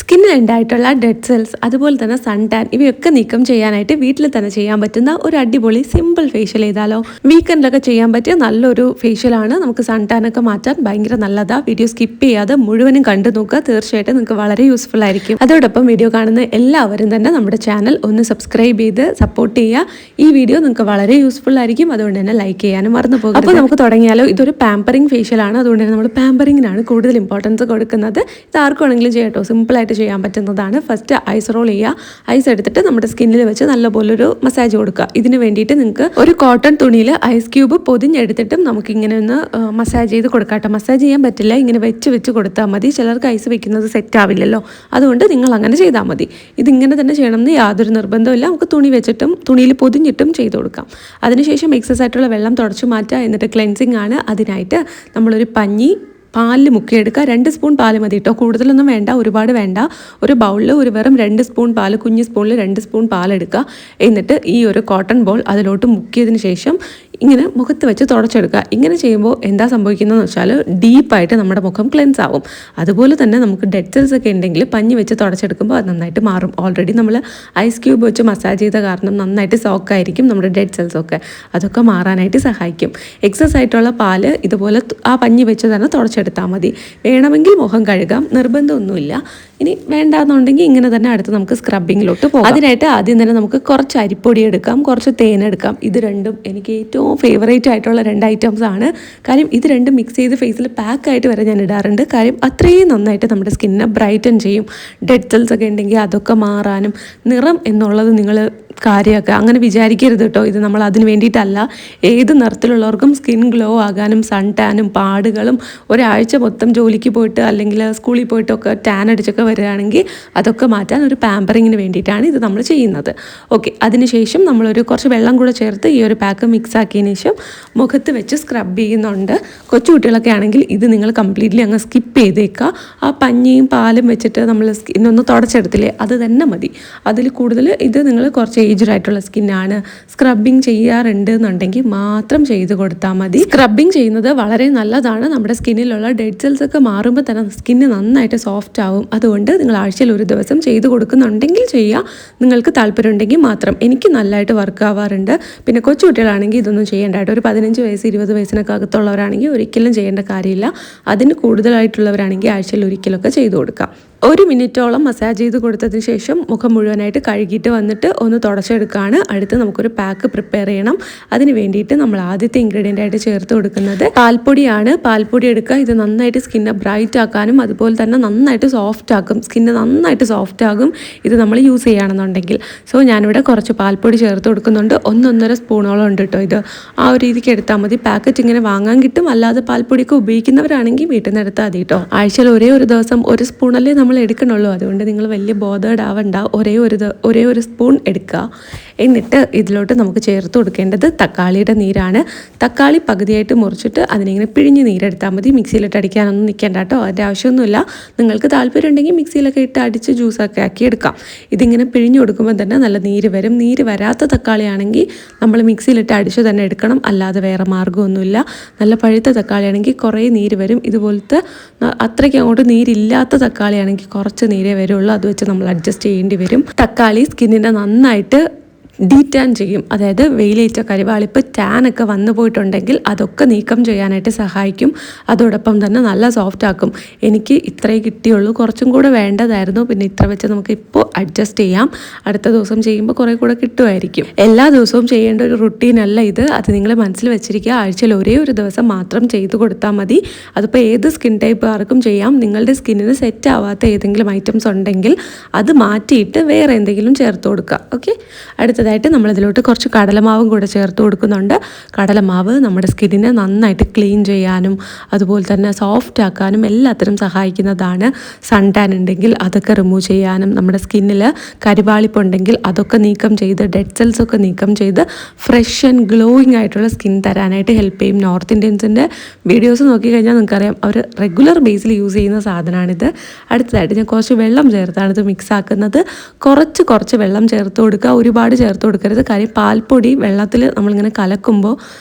സ്കിന്നിൽ ഉണ്ടായിട്ടുള്ള dead cells അതുപോലെ തന്നെ സൺ ടാൻ ഇവയൊക്കെ നീക്കം ചെയ്യാനായിട്ട് വീട്ടിൽ തന്നെ ചെയ്യാൻ പറ്റുന്ന ഒരു അടിപൊളി സിമ്പിൾ ഫേഷ്യൽ ചെയ്താലോ. വീക്കെൻഡിലൊക്കെ ചെയ്യാൻ പറ്റിയ നല്ലൊരു ഫേഷ്യലാണ്. നമുക്ക് സൺ ടാൻ ഒക്കെ മാറ്റാൻ ഭയങ്കര നല്ലതാ. വീഡിയോ സ്കിപ്പ് ചെയ്യാതെ മുഴുവനും കണ്ടു നോക്കുക. തീർച്ചയായിട്ടും നിങ്ങൾക്ക് വളരെ യൂസ്ഫുൾ ആയിരിക്കും. അതോടൊപ്പം വീഡിയോ കാണുന്ന എല്ലാവരും തന്നെ നമ്മുടെ ചാനൽ ഒന്ന് സബ്സ്ക്രൈബ് ചെയ്ത് സപ്പോർട്ട് ചെയ്യുക. ഈ വീഡിയോ നിങ്ങൾക്ക് വളരെ യൂസ്ഫുൾ ആയിരിക്കും. അതുകൊണ്ട് തന്നെ ലൈക്ക് ചെയ്യാനും മറന്നു പോകും. അപ്പോൾ നമുക്ക് തുടങ്ങിയാലോ. ഇതൊരു പാമ്പറിങ് ഫേഷ്യലാണ്. അതുകൊണ്ട് തന്നെ നമ്മൾ പാമ്പറിങ്ങിനാണ് കൂടുതൽ ഇമ്പോർട്ടൻസ് കൊടുക്കുന്നത്. ഇത് ആർക്കാണെങ്കിലും ചെയ്യട്ടോ, സിമ്പിൾ ആയിട്ട് ചെയ്യാൻ പറ്റുന്നതാണ്. ഫസ്റ്റ് ഐസ് റോൾ ചെയ്യുക. ഐസ് എടുത്തിട്ട് നമ്മുടെ സ്കിന്നിൽ വെച്ച് നല്ലപോലൊരു മസാജ് കൊടുക്കുക. ഇതിന് വേണ്ടിയിട്ട് നിങ്ങൾക്ക് ഒരു കോട്ടൺ തുണിയിൽ ഐസ് ക്യൂബ് പൊതിഞ്ഞെടുത്തിട്ടും നമുക്ക് ഇങ്ങനെ ഒന്ന് മസാജ് ചെയ്ത് കൊടുക്കാട്ടോ. മസാജ് ചെയ്യാൻ പറ്റില്ല, ഇങ്ങനെ വെച്ച് കൊടുത്താൽ മതി. ചിലർക്ക് ഐസ് വെക്കുന്നത് സെറ്റ് ആവില്ലല്ലോ, അതുകൊണ്ട് നിങ്ങൾ അങ്ങനെ ചെയ്താൽ മതി. ഇതിങ്ങനെ തന്നെ ചെയ്യണമെന്ന് യാതൊരു നിർബന്ധമില്ല. നമുക്ക് തുണി വെച്ചിട്ടും തുണിയിൽ പൊതിഞ്ഞിട്ടും ചെയ്ത് കൊടുക്കാം. അതിനുശേഷം എക്സസ് ആയിട്ടുള്ള വെള്ളം തുടച്ചു മാറ്റുക. എന്നിട്ട് ക്ലെൻസിങ് ആണ്. അതിനായിട്ട് നമ്മളൊരു പഞ്ഞി പാലിൽ മുക്കിയെടുക്കുക. 2 സ്പൂൺ പാൽ മതി കേട്ടോ, കൂടുതലൊന്നും വേണ്ട, ഒരുപാട് വേണ്ട. ഒരു ബൗളിൽ ഒരു വെറും 2 സ്പൂൺ പാൽ, കുഞ്ഞ് സ്പൂണിൽ 2 സ്പൂൺ പാലെടുക്കുക. എന്നിട്ട് ഈ ഒരു കോട്ടൺ ബോൾ അതിലോട്ട് മുക്കിയതിന് ശേഷം ഇങ്ങനെ മുഖത്ത് വെച്ച് തുടച്ചെടുക്കുക. ഇങ്ങനെ ചെയ്യുമ്പോൾ എന്താ സംഭവിക്കുന്നതെന്ന് വെച്ചാൽ ഡീപ്പായിട്ട് നമ്മുടെ മുഖം ക്ലെൻസ് ആവും. അതുപോലെ തന്നെ നമുക്ക് ഡെഡ് സെൽസ് ഒക്കെ ഉണ്ടെങ്കിൽ പഞ്ഞി വെച്ച് തുടച്ചെടുക്കുമ്പോൾ അത് നന്നായിട്ട് മാറും. ഓൾറെഡി നമ്മൾ ഐസ് ക്യൂബ് വെച്ച് മസാജ് ചെയ്ത കാരണം നന്നായിട്ട് സോക്കായിരിക്കും നമ്മുടെ ഡെഡ് സെൽസ് ഒക്കെ. അതൊക്കെ മാറാനായിട്ട് സഹായിക്കും. എക്സസ് ആയിട്ടുള്ള പാല് ഇതുപോലെ ആ പഞ്ഞി വെച്ച് തന്നെ തുടച്ചെടുത്താൽ മതി. വേണമെങ്കിൽ മുഖം കഴുകാം, നിർബന്ധമൊന്നുമില്ല. ഇനി വേണ്ടാന്നുണ്ടെങ്കിൽ ഇങ്ങനെ തന്നെ അടുത്ത് നമുക്ക് സ്ക്രബിങ്ങിലോട്ട് പോകാം. അതിനായിട്ട് ആദ്യം തന്നെ നമുക്ക് കുറച്ച് അരിപ്പൊടി എടുക്കാം, കുറച്ച് തേനെടുക്കാം. ഇത് രണ്ടും എനിക്ക് ഏറ്റവും ഫേവറേറ്റ് ആയിട്ടുള്ള 2 ഐറ്റംസ് ആണ്. കാര്യം ഇത് രണ്ടും മിക്സ് ചെയ്ത് ഫേസിൽ പാക്കായിട്ട് വരെ ഞാൻ ഇടാറുണ്ട്. കാര്യം അത്രയും നന്നായിട്ട് നമ്മുടെ സ്കിന്നിനെ ബ്രൈറ്റൻ ചെയ്യും. ഡെഡ് സെൽസ് ഒക്കെ ഉണ്ടെങ്കിൽ അതൊക്കെ മാറാനും, നിറം എന്നുള്ളത് നിങ്ങൾ കാര്യമൊക്കെ അങ്ങനെ വിചാരിക്കരുത് കേട്ടോ. ഇത് നമ്മൾ അതിന് വേണ്ടിയിട്ടല്ല. ഏത് നിറത്തിലുള്ളവർക്കും സ്കിൻ ഗ്ലോ ആകാനും സൺ ടാനും പാടുകളും ഒരാഴ്ച മൊത്തം ജോലിക്ക് പോയിട്ട് അല്ലെങ്കിൽ സ്കൂളിൽ പോയിട്ടൊക്കെ ടാൻ അടിച്ചൊക്കെ വരികയാണെങ്കിൽ അതൊക്കെ മാറ്റാൻ ഒരു പാമ്പറിങ്ങിന് വേണ്ടിയിട്ടാണ് ഇത് നമ്മൾ ചെയ്യുന്നത്. ഓക്കെ, അതിനുശേഷം നമ്മളൊരു കുറച്ച് വെള്ളം കൂടെ ചേർത്ത് ഈ ഒരു പാക്ക് മിക്സ് ആക്കിയതിന് ശേഷം മുഖത്ത് വെച്ച് സ്ക്രബ് ചെയ്യുന്നുണ്ട്. കൊച്ചുകുട്ടികളൊക്കെ ആണെങ്കിൽ ഇത് നിങ്ങൾ കംപ്ലീറ്റ്ലി അങ്ങ് സ്കിപ്പ് ചെയ്തേക്കുക. ആ പഞ്ഞിയും പാലും വെച്ചിട്ട് നമ്മൾ സ്കിന്നൊന്ന് തുടച്ചെടുത്തില്ലേ, അത് തന്നെ മതി. അതിൽ കൂടുതൽ ഇത് നിങ്ങൾ കുറച്ച് ഏജ്ഡ് ആയിട്ടുള്ള സ്കിന്നാണ്, സ്ക്രബിങ് ചെയ്യാറുണ്ട് എന്നുണ്ടെങ്കിൽ മാത്രം ചെയ്ത് കൊടുത്താൽ മതി. സ്ക്രബിങ് ചെയ്യുന്നത് വളരെ നല്ലതാണ്. നമ്മുടെ സ്കിന്നിലുള്ള ഡെഡ് സെൽസ് ഒക്കെ മാറുമ്പോൾ തന്നെ സ്കിന്ന് നന്നായിട്ട് സോഫ്റ്റ് ആവും. അതുകൊണ്ട് നിങ്ങൾ ആഴ്ചയിൽ ഒരു ദിവസം ചെയ്ത് കൊടുക്കുന്നുണ്ടെങ്കിൽ ചെയ്യുക. നിങ്ങൾക്ക് താല്പര്യമുണ്ടെങ്കിൽ മാത്രം. എനിക്ക് നല്ലതായിട്ട് വർക്ക് ആവാറുണ്ട്. പിന്നെ കൊച്ചുകുട്ടികളാണെങ്കിൽ ഇതൊന്നും ചെയ്യേണ്ട കേട്ടോ. ഒരു 15 വയസ്സ് 20 വയസ്സിനൊക്കെ അകത്തുള്ളവരാണെങ്കിൽ ഒരിക്കലും ചെയ്യേണ്ട കാര്യമില്ല. അതിന് കൂടുതലായിട്ടുള്ളവരാണെങ്കിൽ ആഴ്ചയിൽ ഒരിക്കലൊക്കെ ചെയ്ത് കൊടുക്കാം. 1 മിനിറ്റോളം മസാജ് ചെയ്ത് കൊടുത്തതിന് ശേഷം മുഖം മുഴുവനായിട്ട് കഴുകിയിട്ട് വന്നിട്ട് ഒന്ന് തുടച്ചെടുക്കുകയാണ്. അടുത്ത് നമുക്കൊരു പാക്ക് പ്രിപ്പയർ ചെയ്യണം. അതിന് വേണ്ടിയിട്ട് നമ്മൾ ആദ്യത്തെ ഇൻഗ്രീഡിയൻ്റ് ആയിട്ട് ചേർത്ത് കൊടുക്കുന്നത് പാൽപ്പൊടിയാണ്. പാൽപ്പൊടി എടുക്കുക. ഇത് നന്നായിട്ട് സ്കിന്നെ ബ്രൈറ്റ് ആക്കാനും അതുപോലെ തന്നെ നന്നായിട്ട് സോഫ്റ്റ് ആക്കും. സ്കിന്ന് നന്നായിട്ട് സോഫ്റ്റ് ആകും ഇത് നമ്മൾ യൂസ് ചെയ്യുകയാണെന്നുണ്ടെങ്കിൽ. സോ ഞാനിവിടെ കുറച്ച് പാൽപ്പൊടി ചേർത്ത് കൊടുക്കുന്നുണ്ട്. 1-1.5 സ്പൂണോളം ഉണ്ട് കേട്ടോ. ഇത് ആ ഒരു രീതിക്ക് എടുത്താൽ മതി. പാക്കറ്റ് ഇങ്ങനെ വാങ്ങാൻ കിട്ടും. അല്ലാതെ പാൽപ്പൊടിയൊക്കെ ഉപയോഗിക്കുന്നവരാണെങ്കിൽ വീട്ടിൽ നിന്ന് എടുത്താൽ മതി കേട്ടോ. ആഴ്ചയിൽ ഒരേ ഒരു ദിവസം 1 സ്പൂണല്ലേ നമ്മൾ എടുക്കണുള്ളൂ. അതുകൊണ്ട് നിങ്ങൾ വലിയ ബോധേഡ് ആവണ്ട. ഒരേ ഒരു സ്പൂൺ എടുക്കുക. എന്നിട്ട് ഇതിലോട്ട് നമുക്ക് ചേർത്ത് കൊടുക്കേണ്ടത് തക്കാളിയുടെ നീരാണ്. തക്കാളി പകുതിയായിട്ട് മുറിച്ചിട്ട് അതിനിങ്ങനെ പിഴിഞ്ഞ് നീരെടുത്താൽ മതി. മിക്സിയിലിട്ട് അടിക്കാനൊന്നും നിൽക്കേണ്ട കേട്ടോ, അതിൻ്റെ ആവശ്യമൊന്നുമില്ല. നിങ്ങൾക്ക് താല്പര്യം ഉണ്ടെങ്കിൽ മിക്സിയിലൊക്കെ ഇട്ട് അടിച്ച് ജ്യൂസൊക്കെ ആക്കി എടുക്കാം. ഇതിങ്ങനെ പിഴിഞ്ഞ് കൊടുക്കുമ്പോൾ തന്നെ നല്ല നീര് വരും. നീര് വരാത്ത തക്കാളിയാണെങ്കിൽ നമ്മൾ മിക്സിയിലിട്ട് അടിച്ച് തന്നെ എടുക്കണം, അല്ലാതെ വേറെ മാർഗ്ഗമൊന്നുമില്ല. നല്ല പഴുത്ത തക്കാളിയാണെങ്കിൽ കുറേ നീര് വരും. ഇതുപോലത്തെ അത്രയ്ക്ക് അങ്ങോട്ട് നീരില്ലാത്ത തക്കാളിയാണെങ്കിൽ കുറച്ച് നീരേ വരുള്ളൂ. അത് വെച്ച് നമ്മൾ അഡ്ജസ്റ്റ് ചെയ്യേണ്ടി വരും. തക്കാളി സ്കിന്നിനെ നന്നായിട്ട് ഡീറ്റാൻ ചെയ്യും. അതായത് വെയിലേറ്റ കരിവാളിപ്പ് ടാനൊക്കെ വന്നു പോയിട്ടുണ്ടെങ്കിൽ അതൊക്കെ നീക്കം ചെയ്യാനായിട്ട് സഹായിക്കും. അതോടൊപ്പം തന്നെ നല്ല സോഫ്റ്റ് ആക്കും. എനിക്ക് ഇത്രേ കിട്ടിയുള്ളൂ, കുറച്ചും കൂടെ വേണ്ടതായിരുന്നു. പിന്നെ ഇത്ര വെച്ച് നമുക്ക് ഇപ്പോൾ അഡ്ജസ്റ്റ് ചെയ്യാം. അടുത്ത ദിവസം ചെയ്യുമ്പോൾ കുറേ കൂടെ കിട്ടുമായിരിക്കും. എല്ലാ ദിവസവും ചെയ്യേണ്ട ഒരു റുട്ടീൻ അല്ല ഇത്. അത് നിങ്ങൾ മനസ്സിൽ വെച്ചിരിക്കുക. ആഴ്ചയിൽ ഒരേ ഒരു ദിവസം മാത്രം ചെയ്ത് കൊടുത്താൽ മതി. അതിപ്പോൾ ഏത് സ്കിൻ ടൈപ്പ് ആർക്കും ചെയ്യാം. നിങ്ങളുടെ സ്കിന്നിന് സെറ്റ് ആവാത്ത ഏതെങ്കിലും ഐറ്റംസ് ഉണ്ടെങ്കിൽ അത് മാറ്റിയിട്ട് വേറെ എന്തെങ്കിലും ചേർത്ത് കൊടുക്കുക. ഓക്കെ, അടുത്തതായിട്ട് നമ്മളിതിലോട്ട് കുറച്ച് കടലമാവും കൂടെ ചേർത്ത് കൊടുക്കുന്നുണ്ട്. കടലമാവ് നമ്മുടെ സ്കിന്നിനെ നന്നായിട്ട് ക്ലീൻ ചെയ്യാനും അതുപോലെ തന്നെ സോഫ്റ്റ് ആക്കാനും എല്ലാത്തിനും സഹായിക്കുന്നതാണ്. സൺ ടാൻ ഉണ്ടെങ്കിൽ അതൊക്കെ റിമൂവ് ചെയ്യാനും, നമ്മുടെ സ്കിന്നിൽ കരിവാളിപ്പുണ്ടെങ്കിൽ അതൊക്കെ നീക്കം ചെയ്ത് ഡെഡ് സെൽസ് ഒക്കെ നീക്കം ചെയ്ത് ഫ്രഷ് ആൻഡ് ഗ്ലോയിങ് ആയിട്ടുള്ള സ്കിൻ തരാനായിട്ട് ഹെൽപ്പ് ചെയ്യും. നോർത്ത് ഇന്ത്യൻസിൻ്റെ വീഡിയോസ് നോക്കിക്കഴിഞ്ഞാൽ നിങ്ങൾക്കറിയാം, അവർ റെഗുലർ ബേസിൽ യൂസ് ചെയ്യുന്ന സാധനമാണിത്. അടുത്തതായിട്ട് ഞാൻ കുറച്ച് വെള്ളം ചേർത്താണ് ഇത് മിക്സ് ആക്കുന്നത്. കുറച്ച് വെള്ളം ചേർത്ത് കൊടുക്കുക. ഒരുപാട് ചേർത്ത് കൊടുക്കരുത്. കാര്യം പാൽപ്പൊടി വെള്ളത്തിൽ നമ്മളിങ്ങനെ കലക്കുമ്പോൾ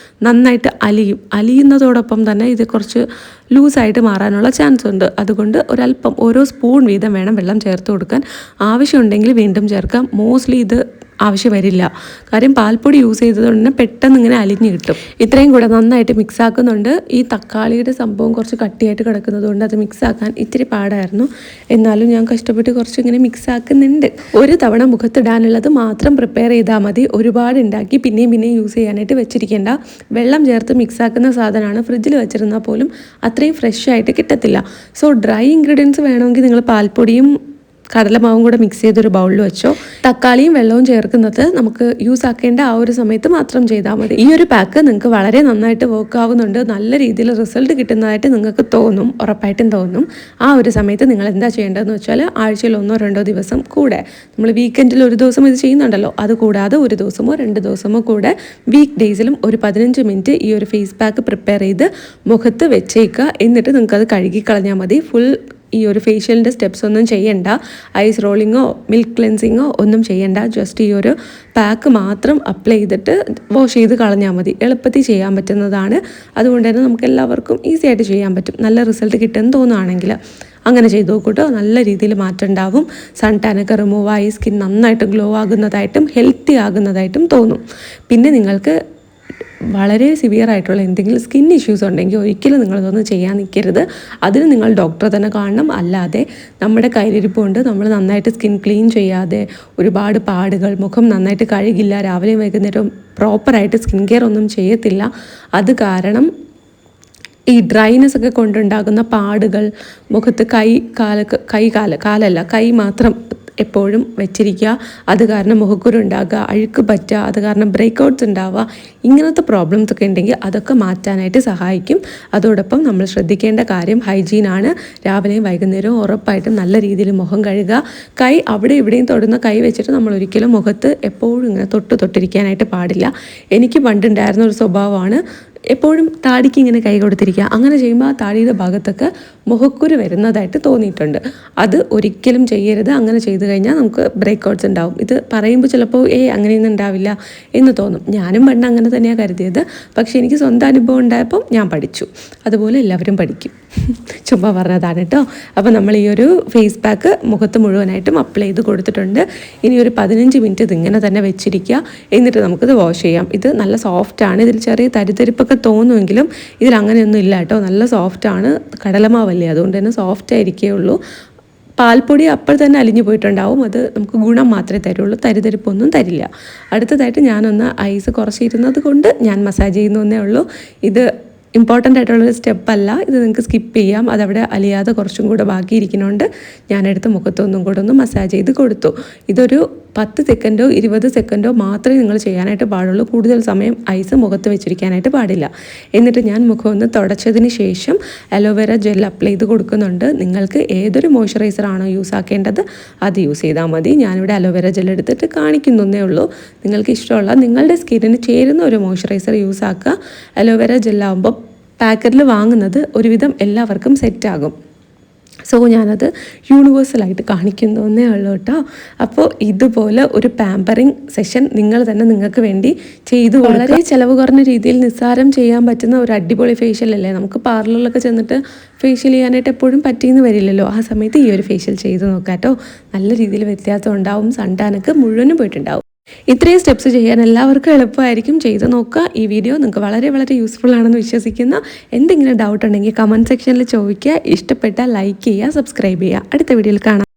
നന്നായിട്ട് അലിയുന്നതോടൊപ്പം തന്നെ ഇത് കുറച്ച് ലൂസായിട്ട് മാറാനുള്ള ചാൻസ് ഉണ്ട്. അതുകൊണ്ട് ഒരല്പം ഓരോ സ്പൂൺ വീതം വേണം വെള്ളം ചേർത്ത് കൊടുക്കാൻ. ആവശ്യമുണ്ടെങ്കിൽ വീണ്ടും ചേർക്കാം. മോസ്റ്റ്ലി ഇത് ആവശ്യം വരില്ല. കാര്യം പാൽപ്പൊടി യൂസ് ചെയ്തതുകൊണ്ട് തന്നെ പെട്ടെന്ന് ഇങ്ങനെ അലിഞ്ഞ് കിട്ടും. ഇത്രയും കൂടെ നന്നായിട്ട് മിക്സ് ആക്കുന്നുണ്ട്. ഈ തക്കാളിയുടെ സംഭവം കുറച്ച് കട്ടിയായിട്ട് കിടക്കുന്നത് കൊണ്ട് അത് മിക്സ് ആക്കാൻ ഇത്തിരി പാടായിരുന്നു. എന്നാലും ഞാൻ കഷ്ടപ്പെട്ട് കുറച്ച് ഇങ്ങനെ മിക്സ് ആക്കുന്നുണ്ട്. ഒരു തവണ മുഖത്തിടാനുള്ളത് മാത്രം പ്രിപ്പയർ ചെയ്താൽ മതി. ഒരുപാട് ഉണ്ടാക്കി പിന്നെയും യൂസ് ചെയ്യാനായിട്ട് വെച്ചിരിക്കേണ്ട. വെള്ളം ചേർത്ത് മിക്സ് ആക്കുന്ന സാധനമാണ്. ഫ്രിഡ്ജിൽ വെച്ചിരുന്നാൽ പോലും അത്രയും ഫ്രഷ് ആയിട്ട് കിട്ടത്തില്ല. സോ ഡ്രൈ ഇൻഗ്രീഡിയൻസ് വേണമെങ്കിൽ നിങ്ങൾ പാൽപ്പൊടിയും കടലമാവും കൂടെ മിക്സ് ചെയ്തൊരു ബൗളിൽ വെച്ചോ. തക്കാളിയും വെള്ളവും ചേർക്കുന്നത് നമുക്ക് യൂസ് ആക്കേണ്ട ആ ഒരു സമയത്ത് മാത്രം ചെയ്താൽ മതി. ഈ ഒരു പാക്ക് നിങ്ങൾക്ക് വളരെ നന്നായിട്ട് വർക്ക് ആവുന്നുണ്ട്. നല്ല രീതിയിൽ റിസൾട്ട് കിട്ടുന്നതായിട്ട് നിങ്ങൾക്ക് തോന്നും, ഉറപ്പായിട്ടും തോന്നും. ആ ഒരു സമയത്ത് നിങ്ങൾ എന്താ ചെയ്യേണ്ടതെന്ന് വെച്ചാൽ ആഴ്ചയിൽ 1-2 ദിവസം കൂടെ, നമ്മൾ വീക്കെൻഡിൽ ഒരു ദിവസം ഇത് ചെയ്യുന്നുണ്ടല്ലോ, അത് കൂടാതെ ഒരു ദിവസമോ 2 ദിവസമോ കൂടെ വീക്ക് ഡേയ്സിലും ഒരു 15 മിനിറ്റ് ഈ ഒരു ഫേസ് പാക്ക് പ്രിപ്പയർ ചെയ്ത് മുഖത്ത് വെച്ചേക്കുക. എന്നിട്ട് നിങ്ങൾക്കത് കഴുകിക്കളഞ്ഞാൽ മതി. ഫുൾ ഈ ഒരു ഫേഷ്യലിൻ്റെ സ്റ്റെപ്സ് ഒന്നും ചെയ്യണ്ട. ഐസ് റോളിങ്ങോ മിൽക്ക് ക്ലെൻസിങ്ങോ ഒന്നും ചെയ്യണ്ട. ജസ്റ്റ് ഈ ഒരു പാക്ക് മാത്രം അപ്ലൈ ചെയ്തിട്ട് വാഷ് ചെയ്ത് കളഞ്ഞാൽ മതി. എളുപ്പത്തിൽ ചെയ്യാൻ പറ്റുന്നതാണ്. അതുകൊണ്ട് തന്നെ നമുക്ക് എല്ലാവർക്കും ഈസി ആയിട്ട് ചെയ്യാൻ പറ്റും. നല്ല റിസൾട്ട് കിട്ടുമെന്ന് തോന്നുകയാണെങ്കിൽ അങ്ങനെ ചെയ്ത് നോക്കൂട്ടോ. നല്ല രീതിയിൽ മാറ്റം ഉണ്ടാവും. സൺ ടാനൊക്കെ റിമൂവ് ആയി സ്കിൻ നന്നായിട്ട് ഗ്ലോ ആകുന്നതായിട്ടും ഹെൽത്തി ആകുന്നതായിട്ടും തോന്നും. പിന്നെ നിങ്ങൾക്ക് വളരെ സിവിയർ ആയിട്ടുള്ള എന്തെങ്കിലും സ്കിൻ ഇഷ്യൂസ് ഉണ്ടെങ്കിൽ ഒരിക്കലും നിങ്ങളിതൊന്നും ചെയ്യാൻ നിൽക്കരുത്. അതിന് നിങ്ങൾ ഡോക്ടറെ തന്നെ കാണണം. അല്ലാതെ നമ്മുടെ കയ്യിലിരിപ്പ് കൊണ്ട് നമ്മൾ നന്നായിട്ട് സ്കിൻ ക്ലീൻ ചെയ്യാതെ ഒരുപാട് പാടുകൾ, മുഖം നന്നായിട്ട് കഴുകില്ല, രാവിലെയും വൈകുന്നേരവും പ്രോപ്പറായിട്ട് സ്കിൻ കെയർ ഒന്നും ചെയ്യത്തില്ല, അത് കാരണം ഈ ഡ്രൈനെസ് ഒക്കെ കൊണ്ടുണ്ടാകുന്ന പാടുകൾ, മുഖത്ത് കൈ മാത്രം എപ്പോഴും വെച്ചിരിക്കുക, അത് കാരണം മുഖക്കുരു ഉണ്ടാകുക, അഴുക്ക് പറ്റുക, അത് കാരണം ബ്രേക്ക്ഔട്ട്സ് ഉണ്ടാവുക, ഇങ്ങനത്തെ പ്രോബ്ലംസ് ഒക്കെ ഉണ്ടെങ്കിൽ അതൊക്കെ മാറ്റാനായിട്ട് സഹായിക്കും. അതോടൊപ്പം നമ്മൾ ശ്രദ്ധിക്കേണ്ട കാര്യം ഹൈജീനാണ്. രാവിലെയും വൈകുന്നേരവും ഉറപ്പായിട്ടും നല്ല രീതിയിൽ മുഖം കഴുകുക. കൈ അവിടെ ഇവിടെയും തൊടുന്ന കൈ വെച്ചിട്ട് നമ്മൾ ഒരിക്കലും മുഖത്ത് എപ്പോഴും ഇങ്ങനെ തൊട്ടിരിക്കാനായിട്ട് പാടില്ല. എനിക്ക് പണ്ടുണ്ടായിരുന്ന ഒരു സ്വഭാവമാണ് എപ്പോഴും താടിക്ക് ഇങ്ങനെ കൈ കൊടുത്തിരിക്കുക. അങ്ങനെ ചെയ്യുമ്പോൾ ആ താടിയുടെ ഭാഗത്തൊക്കെ മുഖക്കുരു വരുന്നതായിട്ട് തോന്നിയിട്ടുണ്ട്. അത് ഒരിക്കലും ചെയ്യരുത്. അങ്ങനെ ചെയ്തു കഴിഞ്ഞാൽ നമുക്ക് ബ്രേക്ക്ഔട്ട്സ് ഉണ്ടാവും. ഇത് പറയുമ്പോൾ ചിലപ്പോൾ അങ്ങനെയൊന്നും ഉണ്ടാവില്ല എന്ന് തോന്നും. ഞാനും പണ്ട് അങ്ങനെ തന്നെയാണ് കരുതിയത്. പക്ഷേ എനിക്ക് സ്വന്തം അനുഭവം ഉണ്ടായപ്പോൾ ഞാൻ പഠിച്ചു. അതുപോലെ എല്ലാവരും പഠിക്കും. ചുമ്മാ പറഞ്ഞതാണ് കേട്ടോ. അപ്പോൾ നമ്മൾ ഈ ഒരു ഫേസ് പാക്ക് മുഖത്ത് മുഴുവനായിട്ടും അപ്ലൈ ചെയ്ത് കൊടുത്തിട്ടുണ്ട്. ഇനി ഒരു 15 മിനിറ്റ് ഇതിങ്ങനെ തന്നെ വെച്ചിരിക്കുക. എന്നിട്ട് നമുക്കിത് വാഷ് ചെയ്യാം. ഇത് നല്ല സോഫ്റ്റാണ്. ഇതിൽ ചെറിയ തരിതരിപ്പൊക്കെ തോന്നുമെങ്കിലും ഇതിൽ അങ്ങനെയൊന്നും ഇല്ല കേട്ടോ. നല്ല സോഫ്റ്റാണ്. കടലമാവല്ലേ, അതുകൊണ്ട് തന്നെ സോഫ്റ്റ് ആയിരിക്കേ ഉള്ളൂ. പാൽപ്പൊടി അപ്പോൾ തന്നെ അലിഞ്ഞു പോയിട്ടുണ്ടാവും. അത് നമുക്ക് ഗുണം മാത്രമേ തരുള്ളൂ, തരിതരിപ്പൊന്നും തരില്ല. അടുത്തതായിട്ട് ഞാനൊന്ന് ഐസ് കുറച്ചിരുന്നത് കൊണ്ട് ഞാൻ മസാജ് ചെയ്യുന്നേ ഉള്ളൂ. ഇത് ഇമ്പോർട്ടൻ്റ് ആയിട്ടുള്ളൊരു സ്റ്റെപ്പല്ല. ഇത് നിങ്ങൾക്ക് സ്കിപ്പ് ചെയ്യാം. അതവിടെ അലിയാതെ കുറച്ചും കൂടെ ബാക്കിയിരിക്കുന്നുണ്ട്. ഞാനെടുത്ത് മുഖത്തൊന്നും കൂടെ ഒന്ന് മസാജ് ചെയ്ത് കൊടുത്തു. ഇതൊരു 10 സെക്കൻഡോ 20 സെക്കൻഡോ മാത്രമേ നിങ്ങൾ ചെയ്യാനായിട്ട് പാടുള്ളൂ. കൂടുതൽ സമയം ഐസ് മുഖത്ത് വെച്ചിരിക്കാനായിട്ട് പാടില്ല. എന്നിട്ട് ഞാൻ മുഖം ഒന്ന് തുടച്ചതിന് ശേഷം അലോവേര ജെൽ അപ്ലൈ ചെയ്ത് കൊടുക്കുന്നുണ്ട്. നിങ്ങൾക്ക് ഏതൊരു മോയ്സ്ചറൈസറാണോ യൂസ് ആക്കേണ്ടത് അത് യൂസ് ചെയ്താൽ മതി. ഞാനിവിടെ അലോവേര ജെൽ എടുത്തിട്ട് കാണിക്കുന്നേ ഉള്ളൂ. നിങ്ങൾക്ക് ഇഷ്ടമുള്ള നിങ്ങളുടെ സ്കിന്നിന് ചേരുന്ന ഒരു മോയ്സ്ചറൈസർ യൂസ് ആക്കുക. അലോവേര ജെല്ലാകുമ്പോൾ പാക്കറ്റിൽ വാങ്ങുന്നത് ഒരുവിധം എല്ലാവർക്കും സെറ്റാകും. സോ ഞാനത് യൂണിവേഴ്സലായിട്ട് കാണിക്കുന്നേ ഉള്ളൂ കേട്ടോ. അപ്പോൾ ഇതുപോലെ ഒരു പാമ്പറിങ് സെഷൻ നിങ്ങൾ തന്നെ നിങ്ങൾക്ക് വേണ്ടി ചെയ്തു. വളരെ ചിലവ് കുറഞ്ഞ രീതിയിൽ നിസ്സാരം ചെയ്യാൻ പറ്റുന്ന ഒരു അടിപൊളി ഫേഷ്യൽ അല്ലേ. നമുക്ക് പാർലറിലൊക്കെ ചെന്നിട്ട് ഫേഷ്യൽ ചെയ്യാനായിട്ട് എപ്പോഴും പറ്റിയെന്ന് വരില്ലല്ലോ. ആ സമയത്ത് ഈ ഒരു ഫേഷ്യൽ ചെയ്ത് നോക്കാം കേട്ടോ. നല്ല രീതിയിൽ വ്യത്യാസം ഉണ്ടാവും. സൺടാനൊക്കെ മുഴുവനും പോയിട്ടുണ്ടാവും. ഇത്രയും സ്റ്റെപ്സ് ചെയ്യാൻ എല്ലാവർക്കും എളുപ്പമായിരിക്കും. ചെയ്ത് നോക്കുക. ഈ വീഡിയോ നിങ്ങൾക്ക് വളരെ വളരെ യൂസ്ഫുൾ ആണെന്ന് വിശ്വസിക്കുന്നു. എന്തെങ്കിലും ഡൗട്ട് ഉണ്ടെങ്കിൽ കമൻറ്റ് സെക്ഷനിൽ ചോദിക്കുക. ഇഷ്ടപ്പെട്ടാൽ ലൈക്ക് ചെയ്യുക, സബ്സ്ക്രൈബ് ചെയ്യുക. അടുത്ത വീഡിയോയിൽ കാണാം.